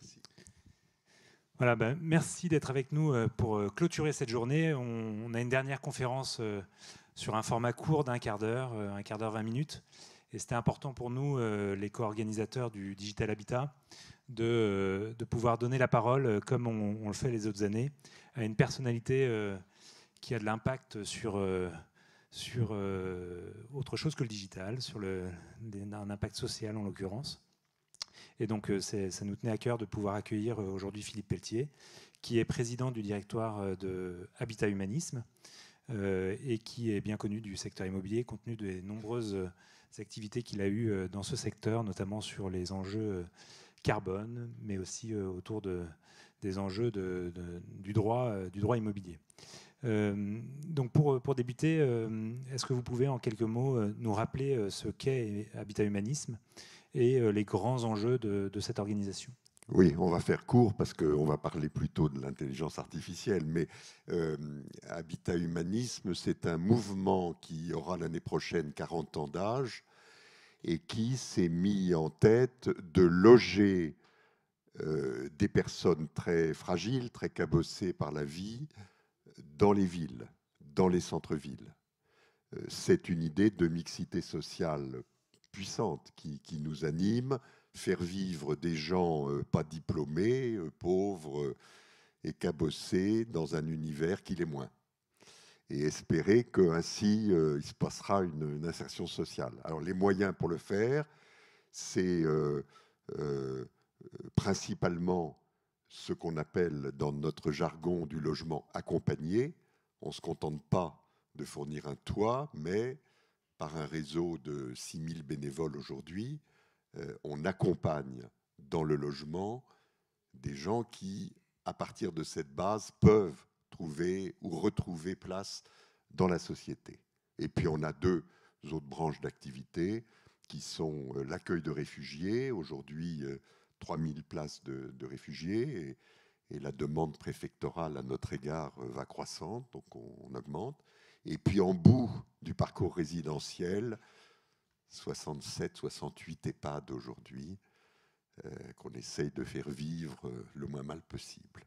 Merci. Voilà, merci d'être avec nous pour clôturer cette journée. On a une dernière conférence sur un format court d'1 quart d'heure, 20 minutes. Et c'était important pour nous, les co-organisateurs du Digital Habitat, de pouvoir donner la parole, comme on le fait les autres années, à une personnalité qui a de l'impact sur autre chose que le digital, sur un impact social en l'occurrence. Et donc, ça nous tenait à cœur de pouvoir accueillir aujourd'hui Philippe Pelletier, qui est président du directoire de Habitat Humanisme et qui est bien connu du secteur immobilier, compte tenu des nombreuses activités qu'il a eues dans ce secteur, notamment sur les enjeux carbone, mais aussi autour des enjeux du droit immobilier. Donc pour débuter, est-ce que vous pouvez en quelques mots nous rappeler ce qu'est Habitat Humanisme et les grands enjeux de cette organisation? Oui, on va faire court parce qu'on va parler plutôt de l'intelligence artificielle, mais Habitat Humanisme, c'est un mouvement qui aura l'année prochaine 40 ans d'âge et qui s'est mis en tête de loger des personnes très fragiles, très cabossées par la vie, dans les villes, dans les centres-villes. C'est une idée de mixité sociale puissante qui nous anime, faire vivre des gens pas diplômés, pauvres et cabossés dans un univers qui l'est moins. Et espérer qu'ainsi il se passera une insertion sociale. Alors les moyens pour le faire, c'est principalement ce qu'on appelle dans notre jargon du logement accompagné. On ne se contente pas de fournir un toit, mais par un réseau de 6000 bénévoles aujourd'hui, on accompagne dans le logement des gens qui, à partir de cette base, peuvent trouver ou retrouver place dans la société. Et puis on a deux autres branches d'activité qui sont l'accueil de réfugiés, aujourd'hui 3000 places de réfugiés, et la demande préfectorale à notre égard va croissante, donc on augmente. Et puis en bout du parcours résidentiel, 67, 68 EHPAD aujourd'hui, qu'on essaye de faire vivre le moins mal possible.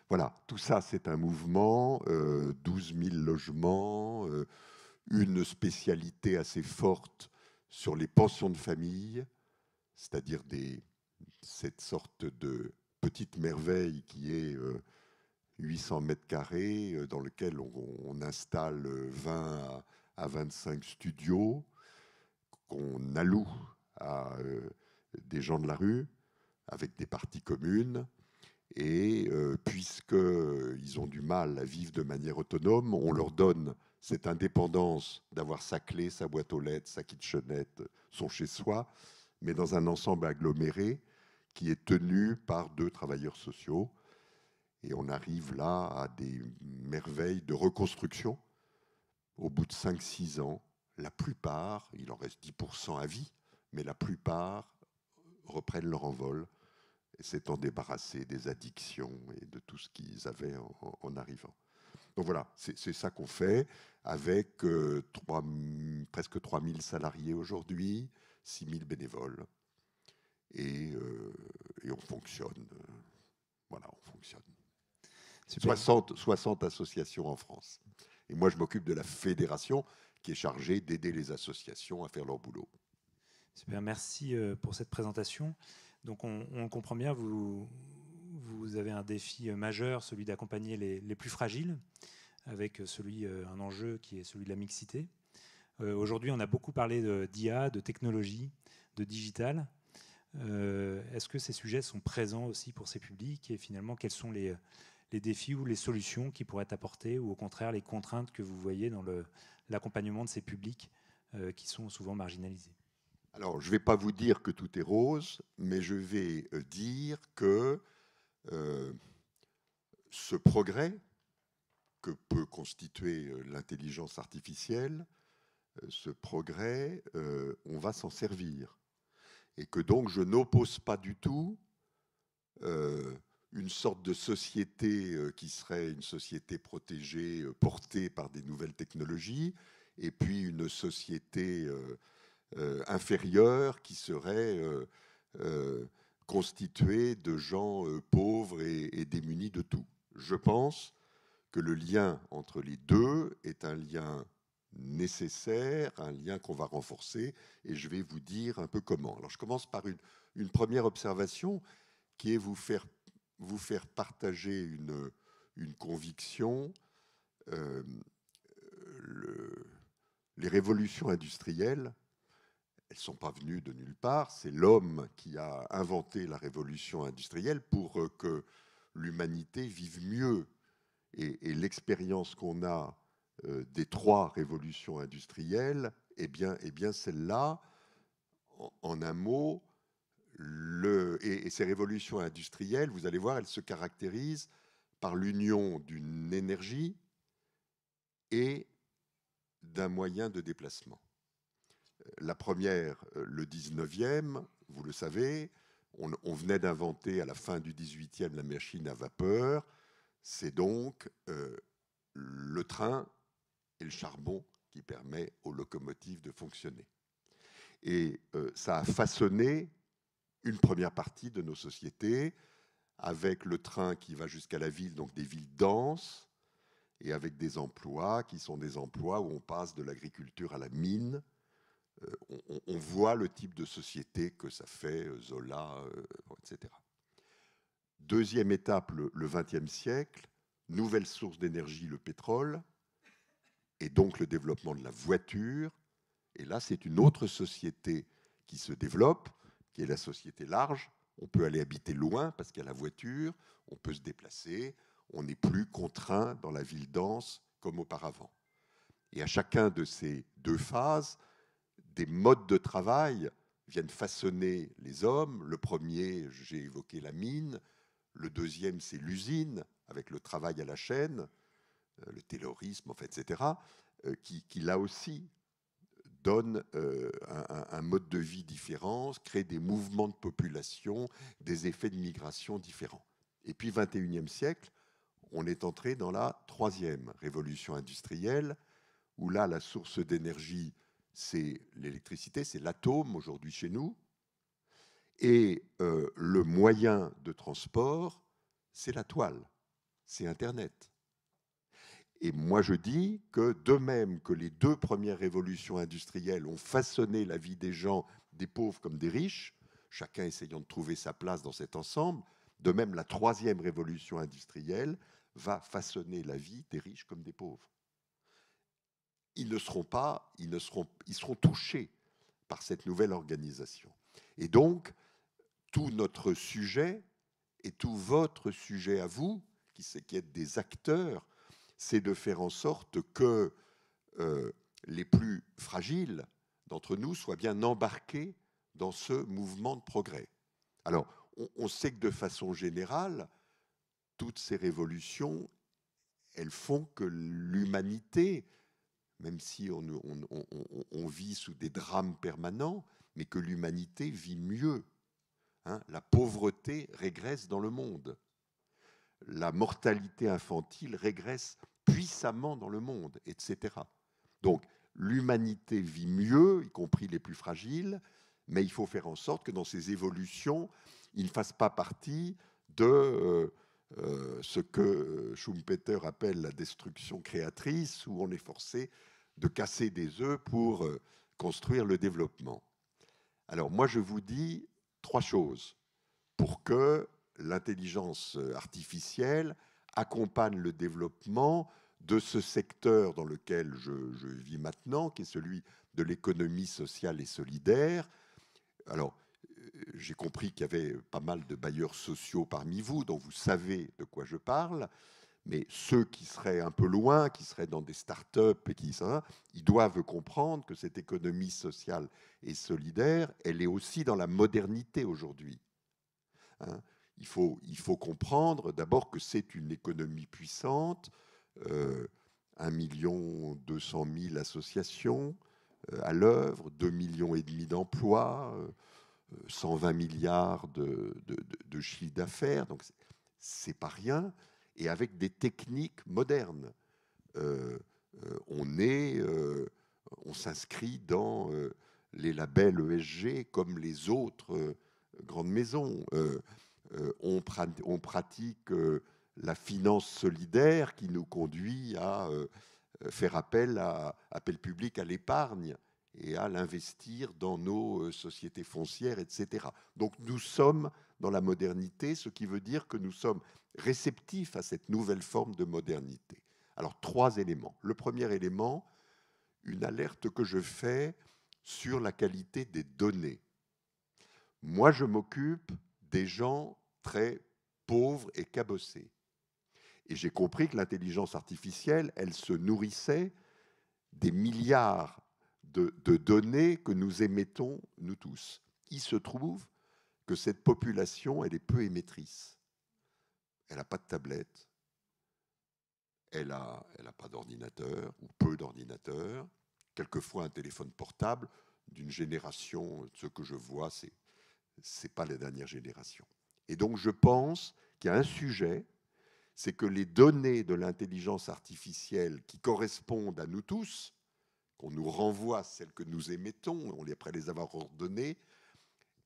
Voilà, tout ça c'est un mouvement, 12 000 logements, une spécialité assez forte sur les pensions de famille, c'est-à-dire cette sorte de petite merveille qui est 800 mètres carrés dans lequel on installe 20 à 25 studios qu'on alloue à des gens de la rue avec des parties communes. Et puisqu'ils ont du mal à vivre de manière autonome, on leur donne cette indépendance d'avoir sa clé, sa boîte aux lettres, sa kitchenette, son chez-soi, mais dans un ensemble aggloméré qui est tenu par 2 travailleurs sociaux. Et on arrive là à des merveilles de reconstruction. Au bout de 5-6 ans, la plupart, il en reste 10% à vie, mais la plupart reprennent leur envol, s'étant débarrassés des addictions et de tout ce qu'ils avaient en arrivant. Donc voilà, c'est ça qu'on fait avec presque 3000 salariés aujourd'hui, 6000 bénévoles. Et on fonctionne. Voilà, on fonctionne. Super. 60 associations en France. Et moi, je m'occupe de la fédération qui est chargée d'aider les associations à faire leur boulot. Super, merci pour cette présentation. Donc on comprend bien, vous avez un défi majeur, celui d'accompagner les plus fragiles, avec un enjeu qui est celui de la mixité. Aujourd'hui, on a beaucoup parlé d'IA, de technologie, de digital. Est-ce que ces sujets sont présents aussi pour ces publics? Et finalement, quels sont les défis ou les solutions qui pourraient être apportées, ou au contraire les contraintes que vous voyez dans l'accompagnement de ces publics qui sont souvent marginalisés? Alors, je ne vais pas vous dire que tout est rose, mais je vais dire que ce progrès que peut constituer l'intelligence artificielle, ce progrès, on va s'en servir. Et que donc je n'oppose pas du tout une sorte de société qui serait une société protégée, portée par des nouvelles technologies, et puis une société inférieure qui serait constitué de gens pauvres et démunis de tout. Je pense que le lien entre les deux est un lien nécessaire, un lien qu'on va renforcer, et je vais vous dire un peu comment. Alors je commence par une première observation qui est vous faire partager une conviction. Euh, les révolutions industrielles, elles ne sont pas venues de nulle part, c'est l'homme qui a inventé la révolution industrielle pour que l'humanité vive mieux. Et l'expérience qu'on a des 3 révolutions industrielles, eh bien celle-là, en un mot, et ces révolutions industrielles, vous allez voir, elles se caractérisent par l'union d'une énergie et d'un moyen de déplacement. La première, le 19e, vous le savez, on venait d'inventer à la fin du 18e la machine à vapeur. C'est donc le train et le charbon qui permet aux locomotives de fonctionner. Et ça a façonné une première partie de nos sociétés, avec le train qui va jusqu'à la ville, donc des villes denses, et avec des emplois qui sont des emplois où on passe de l'agriculture à la mine. On voit le type de société que ça fait, Zola, etc. Deuxième étape, le XXe siècle, nouvelle source d'énergie, le pétrole, et donc le développement de la voiture. Et là, c'est une autre société qui se développe, qui est la société large. On peut aller habiter loin parce qu'il y a la voiture, on peut se déplacer, on n'est plus contraint dans la ville dense comme auparavant. Et à chacun de ces 2 phases, des modes de travail viennent façonner les hommes. Le premier, j'ai évoqué la mine. Le deuxième, c'est l'usine, avec le travail à la chaîne, le taylorisme, etc., qui là aussi donne un mode de vie différent, crée des mouvements de population, des effets de migration différents. Et puis, 21e siècle, on est entré dans la 3e révolution industrielle, où là, la source d'énergie, c'est l'électricité, c'est l'atome aujourd'hui chez nous, et le moyen de transport, c'est la toile, c'est Internet. Et moi, je dis que de même que les 2 premières révolutions industrielles ont façonné la vie des gens, des pauvres comme des riches, chacun essayant de trouver sa place dans cet ensemble, de même la 3e révolution industrielle va façonner la vie des riches comme des pauvres. Ils seront touchés par cette nouvelle organisation. Et donc, tout notre sujet et tout votre sujet à vous, qui êtes des acteurs, c'est de faire en sorte que les plus fragiles d'entre nous soient bien embarqués dans ce mouvement de progrès. Alors, on sait que de façon générale, toutes ces révolutions, elles font que l'humanité, même si on vit sous des drames permanents, mais que l'humanité vit mieux. Hein, la pauvreté régresse dans le monde. La mortalité infantile régresse puissamment dans le monde, etc. Donc, l'humanité vit mieux, y compris les plus fragiles, mais il faut faire en sorte que dans ces évolutions, ils ne fassent pas partie de ce que Schumpeter appelle la destruction créatrice, où on est forcé de casser des œufs pour construire le développement. Alors, moi, je vous dis 3 choses pour que l'intelligence artificielle accompagne le développement de ce secteur dans lequel je vis maintenant, qui est celui de l'économie sociale et solidaire. Alors, j'ai compris qu'il y avait pas mal de bailleurs sociaux parmi vous, dont vous savez de quoi je parle, mais ceux qui seraient un peu loin, qui seraient dans des start-up, ils doivent comprendre que cette économie sociale et solidaire, elle est aussi dans la modernité aujourd'hui. Hein, il faut comprendre d'abord que c'est une économie puissante, 1 200 000 associations à l'œuvre, 2,5 millions d'emplois, 120 milliards de chiffre d'affaires, donc c'est pas rien, et avec des techniques modernes. On s'inscrit dans les labels ESG comme les autres grandes maisons. On pratique la finance solidaire qui nous conduit à faire appel public à l'épargne et à l'investir dans nos sociétés foncières, etc. Donc nous sommes dans la modernité, ce qui veut dire que nous sommes réceptifs à cette nouvelle forme de modernité. Alors 3 éléments. Le premier élément, une alerte que je fais sur la qualité des données. Moi, je m'occupe des gens très pauvres et cabossés. Et j'ai compris que l'intelligence artificielle, elle se nourrissait des milliards de données que nous émettons, nous tous. Il se trouve que cette population, elle est peu émettrice. Elle n'a pas de tablette, elle n'a pas d'ordinateur, ou peu d'ordinateur, quelquefois un téléphone portable d'une génération, ce que je vois, c'est pas la dernière génération. Et donc je pense qu'il y a un sujet, c'est que les données de l'intelligence artificielle qui correspondent à nous tous, qu'on nous renvoie celles que nous émettons, on est prêt à les avoir ordonnées,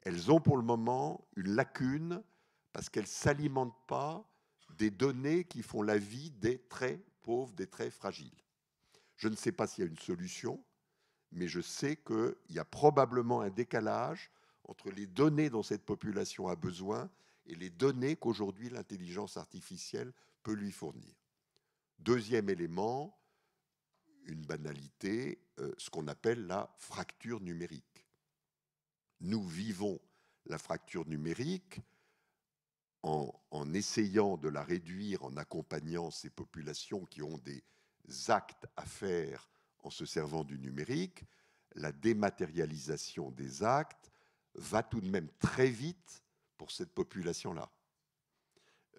elles ont pour le moment une lacune parce qu'elles ne s'alimentent pas des données qui font la vie des très pauvres, des très fragiles. Je ne sais pas s'il y a une solution, mais je sais qu'il y a probablement un décalage entre les données dont cette population a besoin et les données qu'aujourd'hui l'intelligence artificielle peut lui fournir. Deuxième élément, une banalité, ce qu'on appelle la fracture numérique. Nous vivons la fracture numérique en essayant de la réduire, en accompagnant ces populations qui ont des actes à faire en se servant du numérique. La dématérialisation des actes va tout de même très vite pour cette population-là.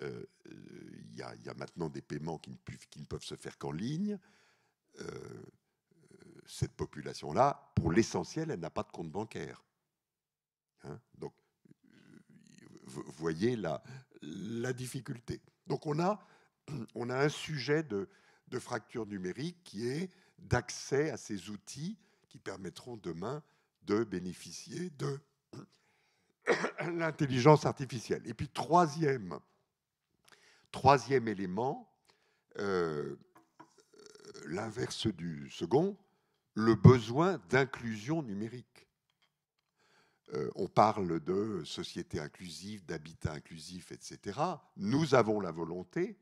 Il y a maintenant des paiements qui ne peuvent se faire qu'en ligne. Cette population-là, pour l'essentiel, elle n'a pas de compte bancaire. Hein, donc, vous voyez la difficulté. Donc, on a un sujet de fracture numérique qui est d'accès à ces outils qui permettront demain de bénéficier de l'intelligence artificielle. Et puis, troisième élément, l'inverse du second, le besoin d'inclusion numérique. On parle de société inclusive, d'habitat inclusif, etc. Nous avons la volonté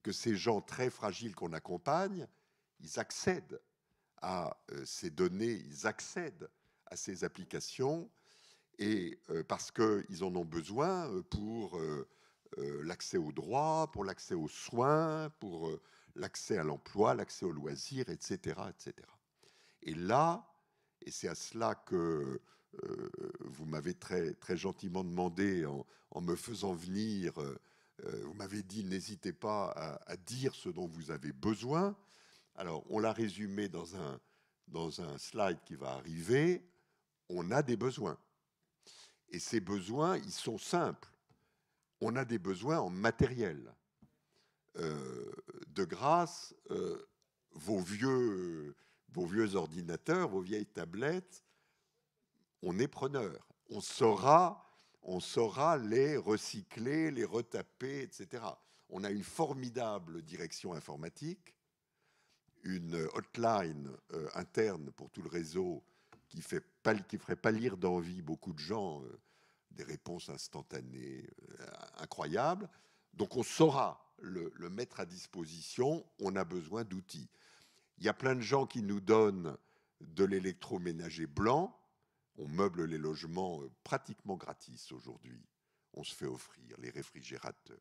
que ces gens très fragiles qu'on accompagne, ils accèdent à ces données, ils accèdent à ces applications, et parce qu'ils en ont besoin pour l'accès aux droits, pour l'accès aux soins, pour l'accès à l'emploi, l'accès aux loisirs, etc., etc. Et là, et c'est à cela que vous m'avez très, très gentiment demandé, en me faisant venir, vous m'avez dit n'hésitez pas à dire ce dont vous avez besoin. Alors, on l'a résumé dans un slide qui va arriver. On a des besoins. Et ces besoins, ils sont simples. On a des besoins en matériel. De grâce, vos vieux ordinateurs, vos vieilles tablettes, on est preneur. On saura les recycler, les retaper, etc. On a une formidable direction informatique, une hotline interne pour tout le réseau qui ferait pâlir d'envie beaucoup de gens, des réponses instantanées incroyables. Donc on saura le mettre à disposition, on a besoin d'outils. Il y a plein de gens qui nous donnent de l'électroménager blanc. On meuble les logements pratiquement gratis aujourd'hui. On se fait offrir les réfrigérateurs,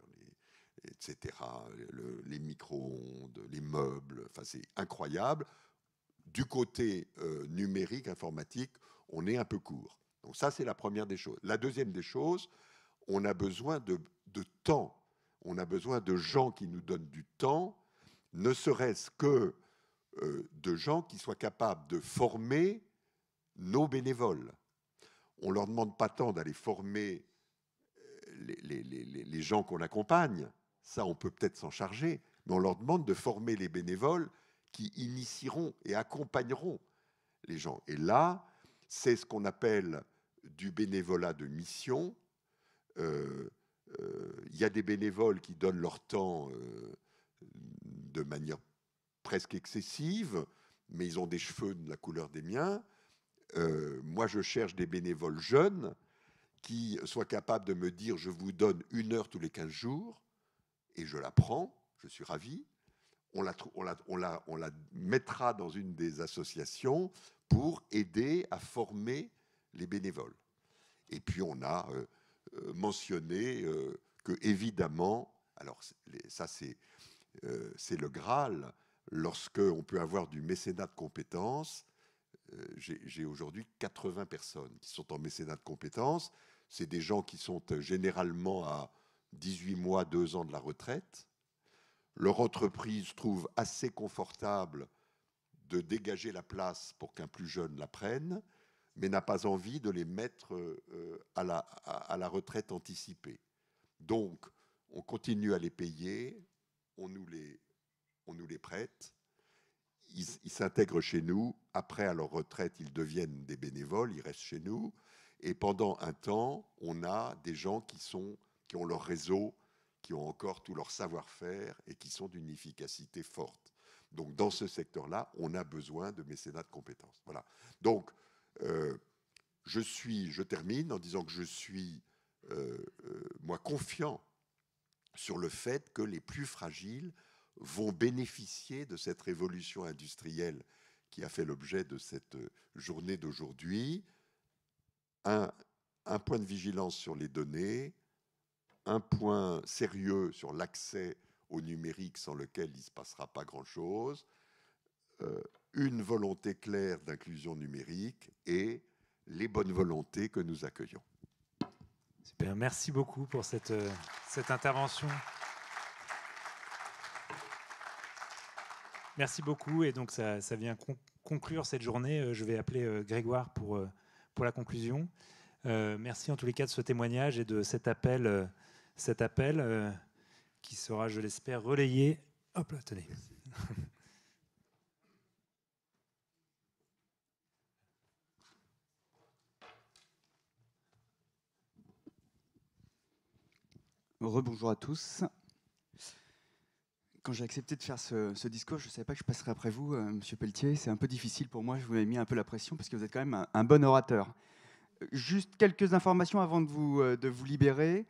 etc., les micro-ondes, les meubles. Enfin, c'est incroyable. Du côté numérique, informatique, on est un peu court. Donc ça, c'est la première des choses. La deuxième des choses, on a besoin de temps. On a besoin de gens qui nous donnent du temps, ne serait-ce que de gens qui soient capables de former nos bénévoles. On ne leur demande pas tant d'aller former les gens qu'on accompagne, ça on peut peut-être s'en charger, mais on leur demande de former les bénévoles qui initieront et accompagneront les gens. Et là, c'est ce qu'on appelle du bénévolat de mission, Il y a des bénévoles qui donnent leur temps de manière presque excessive, mais ils ont des cheveux de la couleur des miens. Moi, je cherche des bénévoles jeunes qui soient capables de me dire je vous donne 1 heure tous les 15 jours, et je la prends, je suis ravi. On la mettra dans une des associations pour aider à former les bénévoles. Et puis on a mentionné que, évidemment, alors ça c'est le Graal, lorsqu'on peut avoir du mécénat de compétences. J'ai aujourd'hui 80 personnes qui sont en mécénat de compétences. C'est des gens qui sont généralement à 18 mois, 2 ans de la retraite. Leur entreprise trouve assez confortable de dégager la place pour qu'un plus jeune la prenne, mais n'a pas envie de les mettre à la retraite anticipée. Donc, on continue à les payer, on nous les prête, ils s'intègrent chez nous, après à leur retraite, ils deviennent des bénévoles, ils restent chez nous, et pendant un temps, on a des gens qui ont leur réseau, qui ont encore tout leur savoir-faire et qui sont d'une efficacité forte. Donc, dans ce secteur-là, on a besoin de mécénat de compétences. Voilà. Donc, je termine en disant que je suis, moi, confiant sur le fait que les plus fragiles vont bénéficier de cette révolution industrielle qui a fait l'objet de cette journée d'aujourd'hui. Un point de vigilance sur les données, un point sérieux sur l'accès au numérique sans lequel il ne se passera pas grand-chose, une volonté claire d'inclusion numérique et les bonnes volontés que nous accueillons. Super, merci beaucoup pour cette intervention. Merci beaucoup, et donc ça vient conclure cette journée. Je vais appeler Grégoire pour la conclusion. Merci en tous les cas de ce témoignage et de cet appel qui sera, je l'espère, relayé. Hop là, tenez. Rebonjour à tous. Quand j'ai accepté de faire ce discours, je ne savais pas que je passerais après vous, Monsieur Pelletier. C'est un peu difficile pour moi, je vous ai mis un peu la pression parce que vous êtes quand même un bon orateur. Juste quelques informations avant de vous libérer.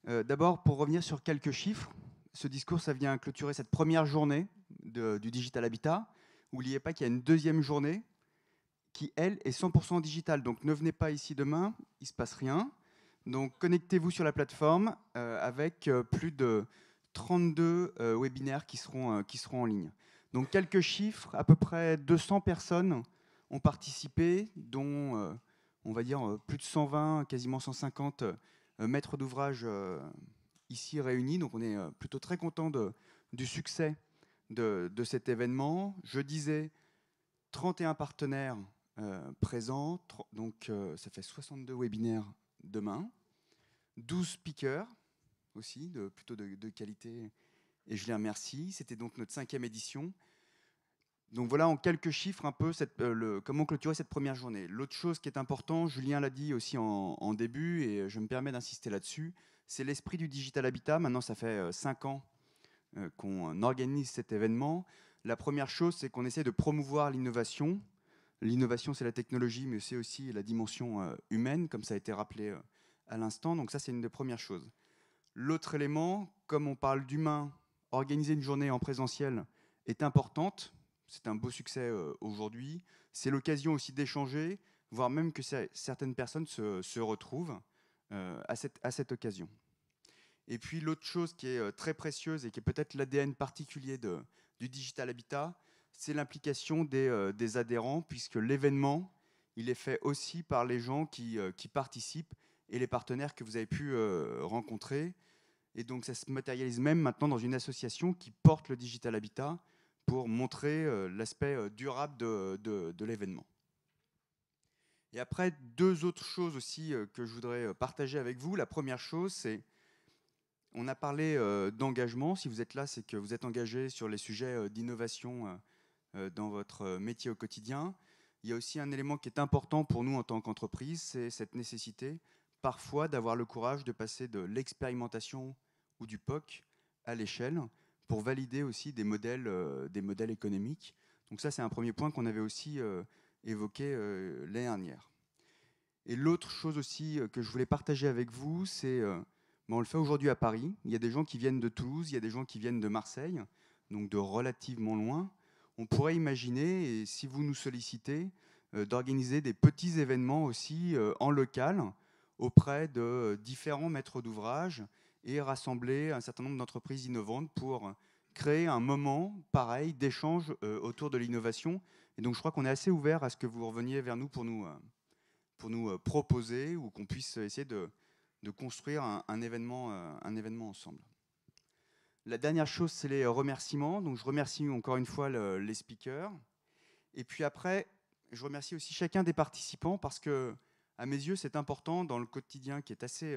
D'abord, pour revenir sur quelques chiffres, ce discours, ça vient clôturer cette première journée du Digital Habitat. N'oubliez pas qu'il y a une deuxième journée qui, elle, est 100% digitale. Donc ne venez pas ici demain, il ne se passe rien. Donc connectez-vous sur la plateforme avec plus de 32 webinaires qui seront en ligne. Donc quelques chiffres, à peu près 200 personnes ont participé, dont on va dire plus de 120, quasiment 150 maîtres d'ouvrage ici réunis. Donc on est plutôt très content du succès de cet événement. Je disais 31 partenaires présents, donc ça fait 62 webinaires demain, 12 speakers aussi, plutôt de qualité, et je les remercie. C'était donc notre 5e édition. Donc voilà en quelques chiffres un peu comment clôturer cette première journée. L'autre chose qui est important, Julien l'a dit aussi en début, et je me permets d'insister là-dessus, c'est l'esprit du Digital Habitat. Maintenant, ça fait 5 ans qu'on organise cet événement. La première chose, c'est qu'on essaie de promouvoir l'innovation. L'innovation, c'est la technologie, mais c'est aussi la dimension humaine, comme ça a été rappelé à l'instant. Donc ça, c'est une des premières choses. L'autre élément, comme on parle d'humain, organiser une journée en présentiel est importante. C'est un beau succès aujourd'hui. C'est l'occasion aussi d'échanger, voire même que certaines personnes se retrouvent à cette occasion. Et puis l'autre chose qui est très précieuse et qui est peut-être l'ADN particulier du Digital Habitat, c'est l'implication des adhérents, puisque l'événement, il est fait aussi par les gens qui participent et les partenaires que vous avez pu rencontrer. Et donc ça se matérialise même maintenant dans une association qui porte le Digital Habitat pour montrer l'aspect durable de l'événement. Et après, 2 autres choses aussi que je voudrais partager avec vous. La première chose, c'est on a parlé d'engagement. Si vous êtes là, c'est que vous êtes engagé sur les sujets d'innovation dans votre métier au quotidien. Il y a aussi un élément qui est important pour nous en tant qu'entreprise, c'est cette nécessité parfois d'avoir le courage de passer de l'expérimentation ou du POC à l'échelle pour valider aussi des modèles économiques. Donc ça, c'est un premier point qu'on avait aussi évoqué l'année dernière. Et l'autre chose aussi que je voulais partager avec vous, c'est, on le fait aujourd'hui à Paris. Il y a des gens qui viennent de Toulouse, il y a des gens qui viennent de Marseille, donc de relativement loin. On pourrait imaginer, et si vous nous sollicitez, d'organiser des petits événements aussi en local auprès de différents maîtres d'ouvrage et rassembler un certain nombre d'entreprises innovantes pour créer un moment pareil d'échange autour de l'innovation. Et donc je crois qu'on est assez ouvert à ce que vous reveniez vers nous pour nous proposer ou qu'on puisse essayer de construire un événement ensemble. La dernière chose, c'est les remerciements. Donc je remercie encore une fois les speakers. Et puis après, je remercie aussi chacun des participants parce que, à mes yeux, c'est important dans le quotidien qui est assez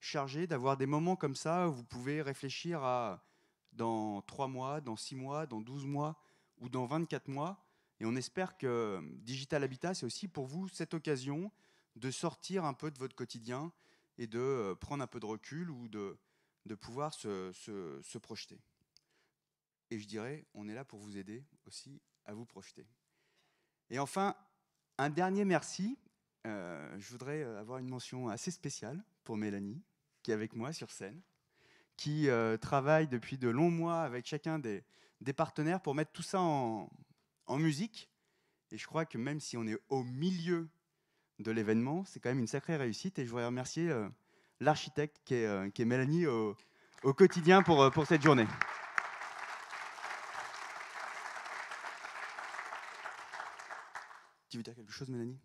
chargé d'avoir des moments comme ça où vous pouvez réfléchir à dans 3 mois, dans 6 mois, dans 12 mois ou dans 24 mois. Et on espère que Digital Habitat, c'est aussi pour vous cette occasion de sortir un peu de votre quotidien et de prendre un peu de recul ou de pouvoir se projeter. Et je dirais, on est là pour vous aider aussi à vous projeter. Et enfin, un dernier merci. Je voudrais avoir une mention assez spéciale pour Mélanie, qui est avec moi sur scène, qui travaille depuis de longs mois avec chacun des partenaires pour mettre tout ça en musique. Et je crois que même si on est au milieu de l'événement, c'est quand même une sacrée réussite. Et je voudrais remercier l'architecte qui est Mélanie au quotidien pour cette journée. Tu veux dire quelque chose, Mélanie ?